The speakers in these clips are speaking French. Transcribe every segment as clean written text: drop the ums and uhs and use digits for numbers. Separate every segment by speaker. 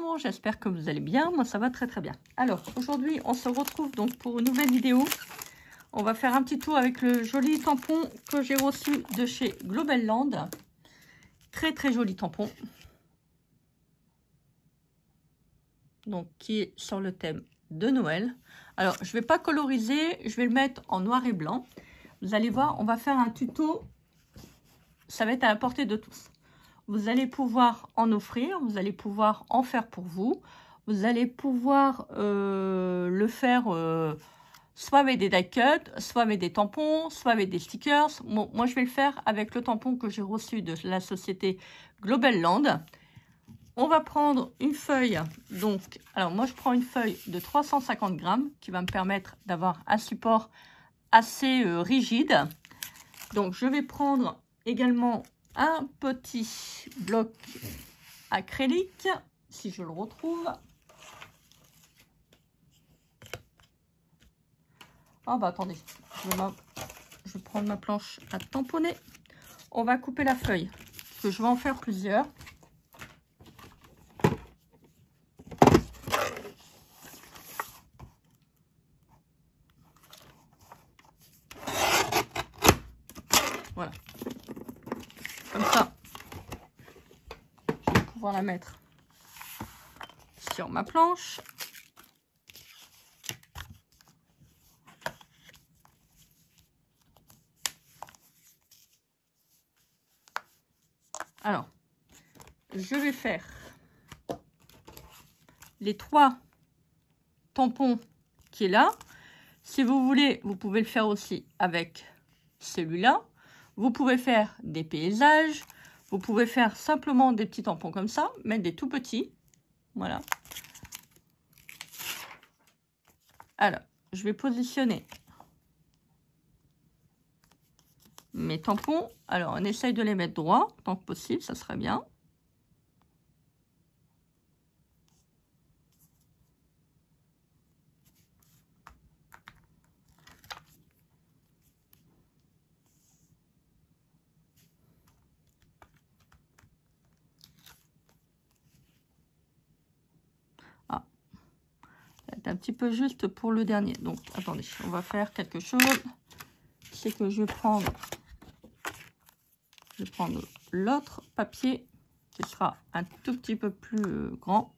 Speaker 1: l'amour, j'espère que vous allez bien. Moi, ça va très très bien. Alors, aujourd'hui, on se retrouve donc pour une nouvelle vidéo. On va faire un petit tour avec le joli tampon que j'ai reçu de chez Global Land. Très très joli tampon. Donc, qui est sur le thème de Noël. Alors, je ne vais pas coloriser, je vais le mettre en noir et blanc. Vous allez voir, on va faire un tuto. Ça va être à la portée de tous. Vous allez pouvoir en offrir, vous allez pouvoir en faire pour vous. Vous allez pouvoir le faire soit avec des die cuts, soit avec des tampons, soit avec des stickers. Bon, moi, je vais le faire avec le tampon que j'ai reçu de la société Global Land. On va prendre une feuille. Donc, alors moi, je prends une feuille de 350 grammes qui va me permettre d'avoir un support assez rigide. Donc, je vais prendre également un petit bloc acrylique, si je le retrouve. Ah bah attendez, je vais prendre ma planche à tamponner. On va couper la feuille, parce que je vais en faire plusieurs. Voilà. Comme ça, je vais pouvoir la mettre sur ma planche. Alors, je vais faire les 3 tampons qui est là. Si vous voulez, vous pouvez le faire aussi avec celui-là. Vous pouvez faire des paysages. Vous pouvez faire simplement des petits tampons comme ça, mettre des tout petits. Voilà. Alors, je vais positionner mes tampons. Alors, on essaye de les mettre droits, tant que possible, ça serait bien. Ah, c'est un petit peu juste pour le dernier. Donc, attendez, on va faire quelque chose. C'est que je vais prendre l'autre papier qui sera un tout petit peu plus grand.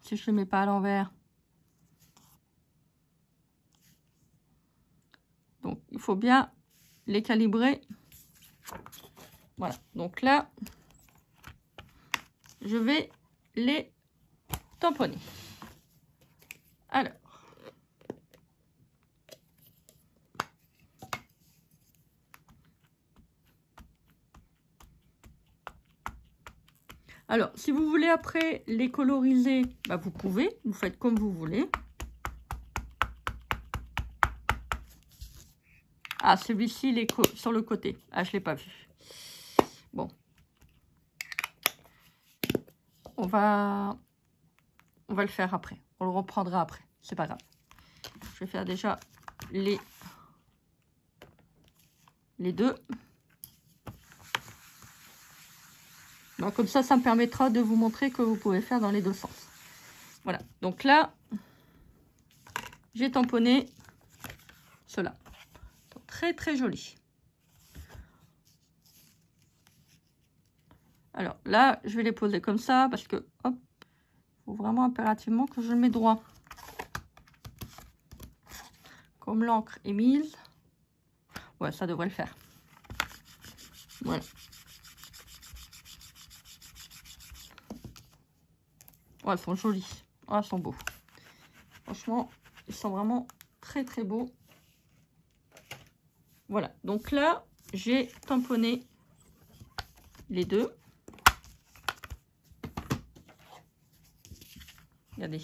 Speaker 1: Si je ne le mets pas à l'envers. Donc, il faut bien les calibrer. Voilà. Donc là, je vais les tamponner. Alors, si vous voulez après les coloriser, bah vous pouvez, vous faites comme vous voulez. Ah, celui-ci, il est sur le côté. Ah, je ne l'ai pas vu. Bon. On va le faire après. On le reprendra après. C'est pas grave. Je vais faire déjà les 2. Donc, comme ça, ça me permettra de vous montrer que vous pouvez faire dans les 2 sens. Voilà. Donc là, j'ai tamponné cela. Très, très joli. Alors là, je vais les poser comme ça parce que, hop, il faut vraiment impérativement que je le mette droit. Comme l'encre est mise. Ouais, ça devrait le faire. Voilà. Ouais, ils sont jolis. Ah, ils sont beaux. Franchement, ils sont vraiment très, très beaux. Voilà. Donc là, j'ai tamponné les 2. Regardez.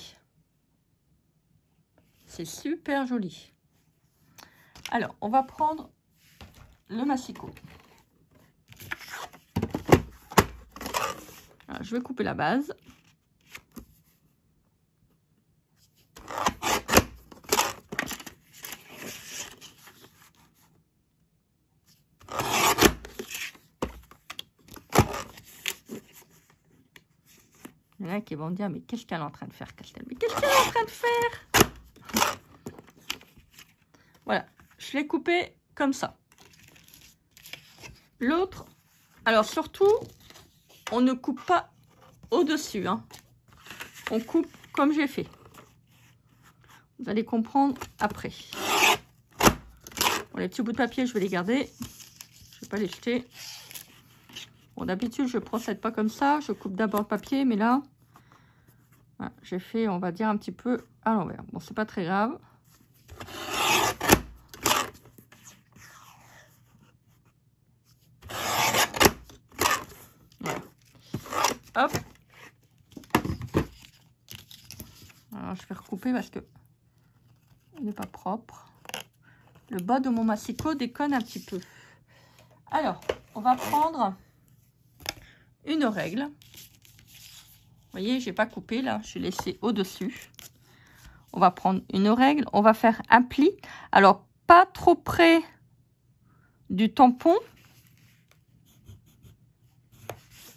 Speaker 1: C'est super joli. Alors, on va prendre le massicot. Alors, je vais couper la base. en a qui vont me dire, mais qu'est-ce qu'elle est en train de faire, Castel? Mais qu'est-ce qu'elle est en train de faire? Voilà, je l'ai coupé comme ça. L'autre, alors surtout, on ne coupe pas au-dessus. Hein. On coupe comme j'ai fait. Vous allez comprendre après. Bon, les petits bouts de papier, je vais les garder. Je ne vais pas les jeter. Bon, d'habitude, je ne procède pas comme ça. Je coupe d'abord le papier, mais là, voilà, j'ai fait, on va dire, un petit peu à l'envers. Bon, c'est pas très grave. Voilà. Hop. Alors, je vais recouper parce que il n'est pas propre. Le bas de mon massicot déconne un petit peu. Alors, on va prendre une règle. Vous voyez, j'ai pas coupé là, j'ai laissé au-dessus. On va prendre une règle, on va faire un pli. Alors, pas trop près du tampon.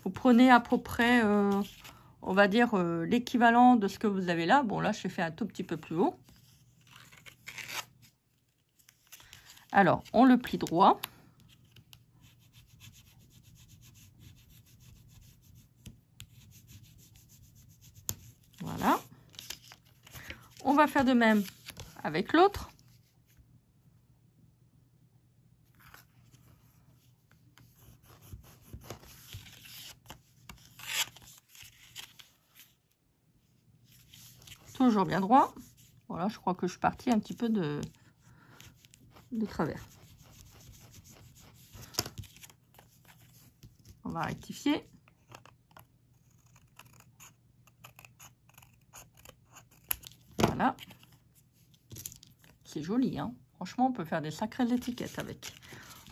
Speaker 1: Vous prenez à peu près, on va dire, l'équivalent de ce que vous avez là. Bon, là, j'ai fait un tout petit peu plus haut. Alors, on le plie droit. Voilà. On va faire de même avec l'autre. Toujours bien droit. Voilà, je crois que je suis partie un petit peu de travers. On va rectifier. Voilà. C'est joli, hein. Franchement, on peut faire des sacrées étiquettes avec.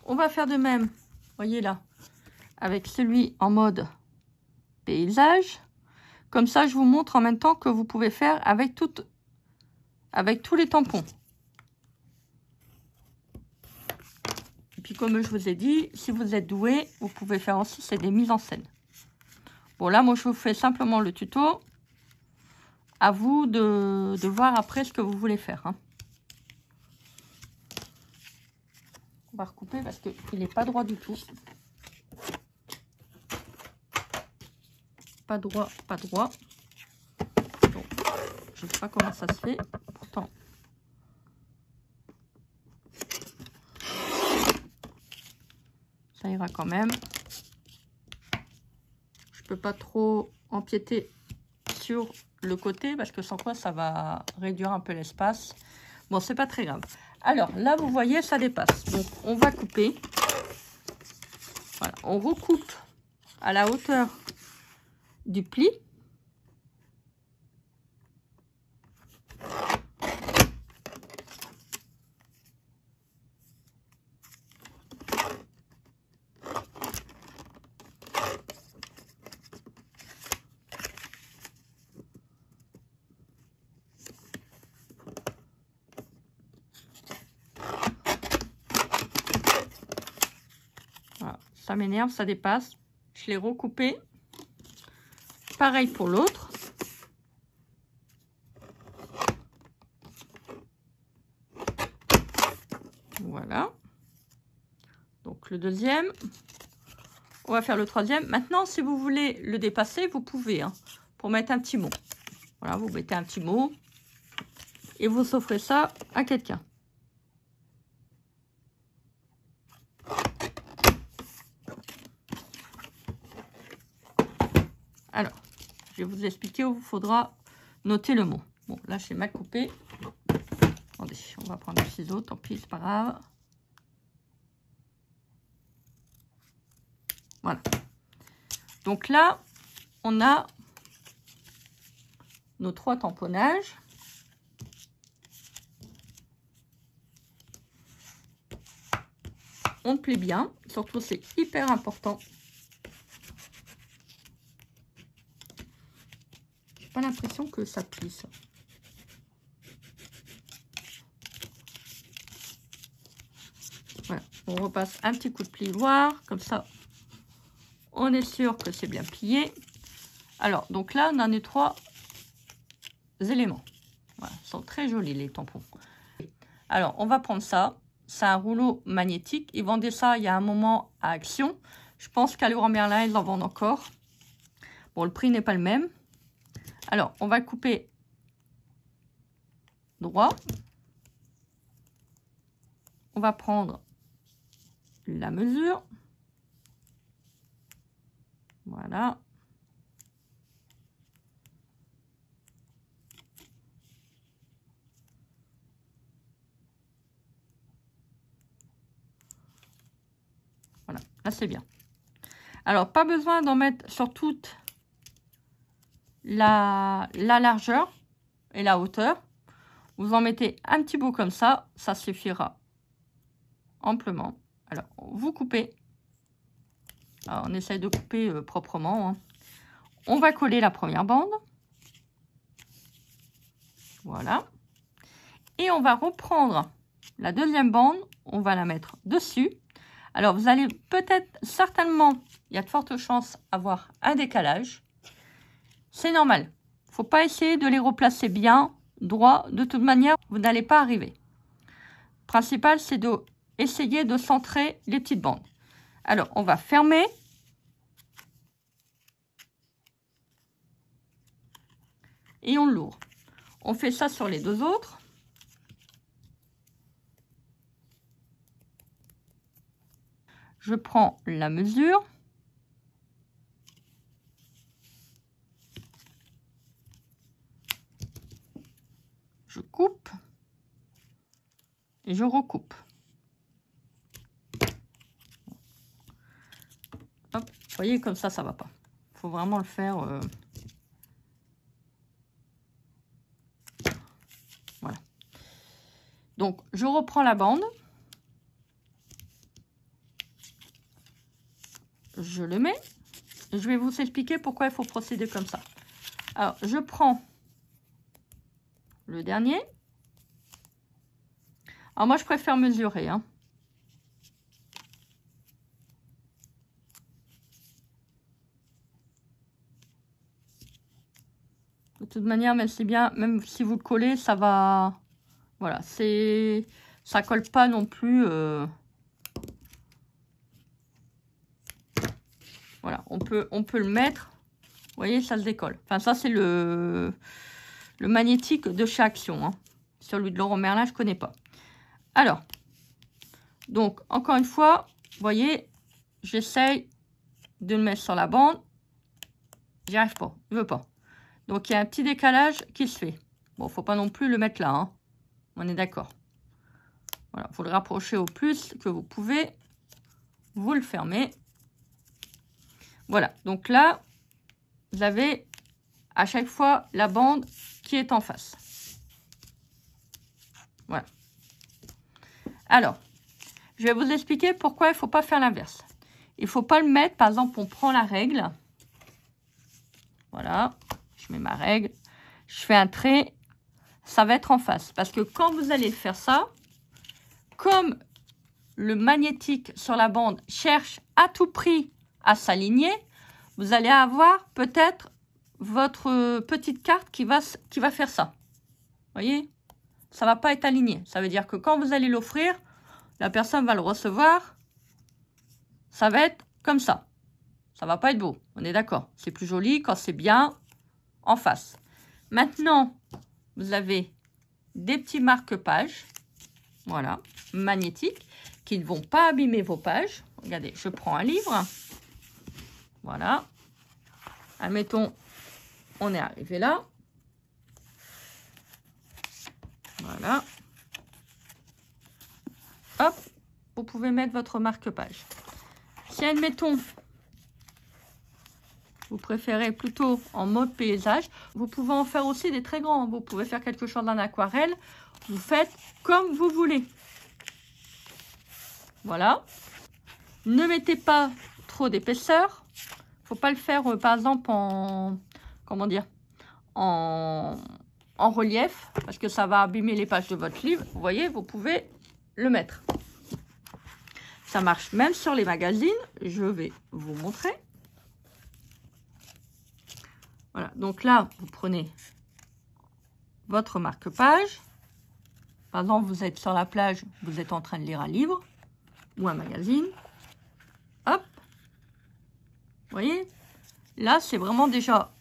Speaker 1: On va faire de même, voyez là, avec celui en mode paysage. Comme ça, je vous montre en même temps que vous pouvez faire avec tous les tampons. Et puis, comme je vous ai dit, si vous êtes doué, vous pouvez faire aussi, c'est des mises en scène. Bon, là, moi, je vous fais simplement le tuto. À vous de voir après ce que vous voulez faire. Hein. On va recouper parce qu'il n'est pas droit du tout. Pas droit, pas droit. Donc, je ne sais pas comment ça se fait. Pourtant, ça ira quand même. Je ne peux pas trop empiéter sur le côté parce que sans quoi ça va réduire un peu l'espace. Bon, c'est pas très grave. Alors là, vous voyez, ça dépasse. Donc, on va couper. Voilà, on recoupe à la hauteur du pli. Voilà, ça m'énerve, ça dépasse. Je l'ai recoupé. Pareil pour l'autre. Voilà. Donc le deuxième. On va faire le troisième. Maintenant, si vous voulez le dépasser, vous pouvez. Hein, pour mettre un petit mot. Voilà, vous mettez un petit mot. Et vous offrez ça à quelqu'un. Alors, je vais vous expliquer où il faudra noter le mot. Bon, là, j'ai mal coupé. Attendez, on va prendre le ciseau, tant pis, c'est pas grave. Voilà. Donc là, on a nos 3 tamponnages. On plie bien, surtout c'est hyper important. J'ai pas l'impression que ça plie ça. Voilà, on repasse un petit coup de plioir, comme ça on est sûr que c'est bien plié. Alors, donc là, on en a 3 éléments. Voilà, ils sont très jolis, les tampons. Alors, on va prendre ça. C'est un rouleau magnétique. Ils vendaient ça il y a un moment à Action. Je pense qu'à Leroy Merlin, ils en vendent encore. Bon, le prix n'est pas le même. Alors, on va couper droit. On va prendre la mesure. Voilà. Voilà, là c'est bien. Alors, pas besoin d'en mettre sur toute la largeur et la hauteur. Vous en mettez un petit bout comme ça suffira amplement. Alors, vous coupez. Alors, on essaye de couper proprement. Hein. On va coller la première bande. Voilà. Et on va reprendre la deuxième bande. On va la mettre dessus. Alors, vous allez peut-être, certainement, il y a de fortes chances avoir un décalage. C'est normal. Il ne faut pas essayer de les replacer bien, droit. De toute manière, vous n'allez pas arriver. Le principal, c'est d'essayer de centrer les petites bandes. Alors, on va fermer. Et on l'ouvre. On fait ça sur les deux autres. Je prends la mesure. Je coupe. Et je recoupe. Hop, vous voyez, comme ça va pas. Il faut vraiment le faire. Voilà. Donc, je reprends la bande. Je le mets. Je vais vous expliquer pourquoi il faut procéder comme ça. Alors, je prends le dernier. Alors, moi, je préfère mesurer. Hein. De toute manière, même si vous le collez, ça va... Voilà, ça colle pas non plus... Voilà, on peut le mettre. Vous voyez, ça se décolle. Enfin, ça, c'est le magnétique de chez Action. Hein. Celui de Leroy Merlin, je ne connais pas. Alors, donc, encore une fois, vous voyez, j'essaye de le mettre sur la bande. J'y arrive pas, je veux pas. Donc, il y a un petit décalage qui se fait. Bon, il ne faut pas non plus le mettre là. Hein. On est d'accord. Voilà, il faut le rapprocher au plus que vous pouvez. Vous le fermez. Voilà, donc là, vous avez à chaque fois la bande qui est en face. Voilà. Alors, je vais vous expliquer pourquoi il ne faut pas faire l'inverse. Il ne faut pas le mettre, par exemple, on prend la règle. Voilà, je mets ma règle. Je fais un trait, ça va être en face. Parce que quand vous allez faire ça, comme le magnétique sur la bande cherche à tout prix à s'aligner, vous allez avoir peut-être votre petite carte qui va faire ça. Vous voyez? Ça ne va pas être aligné. Ça veut dire que quand vous allez l'offrir, la personne va le recevoir. Ça va être comme ça. Ça ne va pas être beau. On est d'accord. C'est plus joli quand c'est bien en face. Maintenant, vous avez des petits marque-pages. Voilà. Magnétiques. Qui ne vont pas abîmer vos pages. Regardez, je prends un livre. Voilà. Admettons, on est arrivé là. Voilà. Hop, vous pouvez mettre votre marque-page. Si, admettons, vous préférez plutôt en mode paysage, vous pouvez en faire aussi des très grands. Vous pouvez faire quelque chose en aquarelle. Vous faites comme vous voulez. Voilà. Ne mettez pas trop d'épaisseur. Faut pas le faire, par exemple, en... Comment dire? En relief. Parce que ça va abîmer les pages de votre livre. Vous voyez, vous pouvez le mettre. Ça marche même sur les magazines. Je vais vous montrer. Voilà, donc là, vous prenez votre marque-page. Par exemple, vous êtes sur la plage, vous êtes en train de lire un livre ou un magazine. Hop. Vous voyez? Là, c'est vraiment déjà,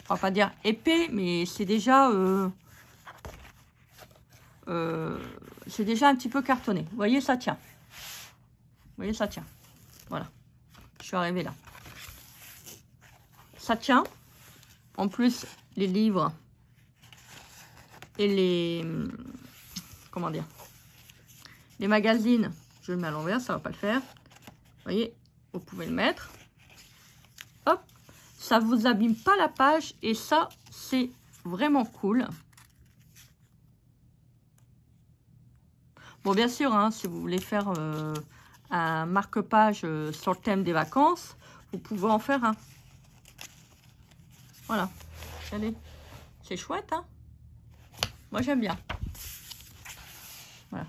Speaker 1: on va pas dire épais, mais c'est déjà un petit peu cartonné. Vous voyez, ça tient. Vous voyez, ça tient. Voilà. Je suis arrivée là. Ça tient. En plus, les livres et les... Comment dire? Les magazines, je le mets à l'envers, ça va pas le faire. Vous voyez, vous pouvez le mettre. Hop. Ça vous abîme pas la page et ça, c'est vraiment cool. Bon, bien sûr, hein, si vous voulez faire un marque-page sur le thème des vacances, vous pouvez en faire un. Voilà. Allez. C'est chouette, hein? Moi, j'aime bien. Voilà.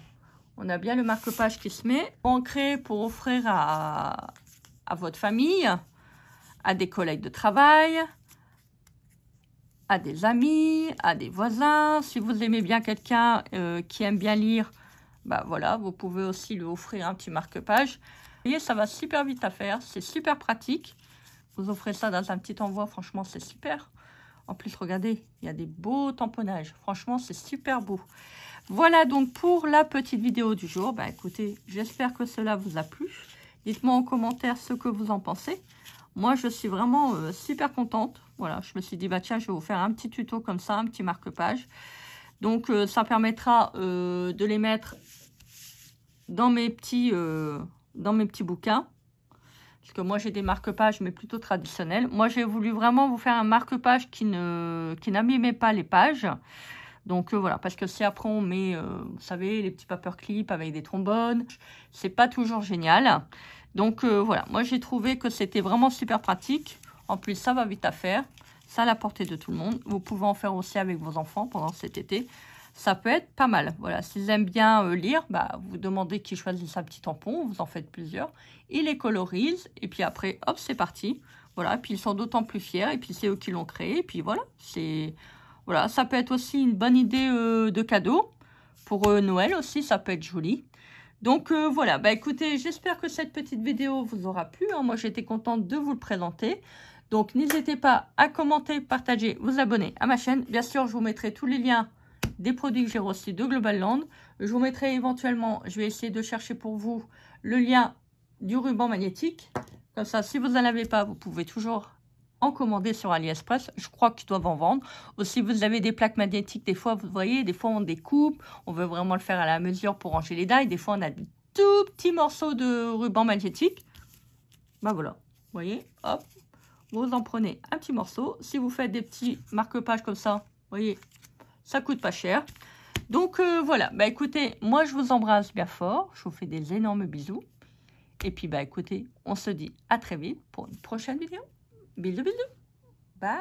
Speaker 1: On a bien le marque-page qui se met. Ancré pour offrir à votre famille, à des collègues de travail, à des amis, à des voisins. Si vous aimez bien quelqu'un qui aime bien lire, bah voilà, vous pouvez aussi lui offrir un petit marque-page. Vous voyez, ça va super vite à faire, c'est super pratique. Vous offrez ça dans un petit envoi, franchement, c'est super. En plus, regardez, il y a des beaux tamponnages. Franchement, c'est super beau. Voilà donc pour la petite vidéo du jour. Bah écoutez, j'espère que cela vous a plu. Dites-moi en commentaire ce que vous en pensez. Moi, je suis vraiment super contente. Voilà, je me suis dit, bah tiens, je vais vous faire un petit tuto comme ça, un petit marque-page. Donc, ça permettra de les mettre dans mes petits bouquins. Parce que moi, j'ai des marque-pages, mais plutôt traditionnels. Moi, j'ai voulu vraiment vous faire un marque-page qui n'abîmait pas les pages. Donc, voilà. Parce que si après, on met, vous savez, les petits paperclips avec des trombones, c'est pas toujours génial. Donc, voilà. Moi, j'ai trouvé que c'était vraiment super pratique. En plus, ça va vite à faire. Ça à la portée de tout le monde. Vous pouvez en faire aussi avec vos enfants pendant cet été. Ça peut être pas mal. Voilà, s'ils aiment bien lire, bah, vous demandez qu'ils choisissent un petit tampon, vous en faites plusieurs. Ils les colorisent et puis après, hop, c'est parti. Voilà, puis ils sont d'autant plus fiers et puis c'est eux qui l'ont créé. Et puis voilà, voilà, ça peut être aussi une bonne idée de cadeau. Pour Noël aussi, ça peut être joli. Donc voilà, bah écoutez, j'espère que cette petite vidéo vous aura plu. Hein. Moi, j'étais contente de vous le présenter. Donc n'hésitez pas à commenter, partager, vous abonner à ma chaîne. Bien sûr, je vous mettrai tous les liens des produits que j'ai reçus de Global Land. Je vous mettrai éventuellement, je vais essayer de chercher pour vous le lien du ruban magnétique. Comme ça, si vous n'en avez pas, vous pouvez toujours en commander sur AliExpress. Je crois qu'ils doivent en vendre. Aussi, vous avez des plaques magnétiques. Des fois, vous voyez, des fois on découpe. On veut vraiment le faire à la mesure pour ranger les dailles. Des fois, on a des tout petits morceaux de ruban magnétique. Ben voilà, vous voyez, hop. Vous en prenez un petit morceau. Si vous faites des petits marque-pages comme ça, vous voyez, ça coûte pas cher. Donc voilà, bah écoutez, moi je vous embrasse bien fort. Je vous fais des énormes bisous. Et puis bah écoutez, on se dit à très vite pour une prochaine vidéo. Bisous, bisous. Bye.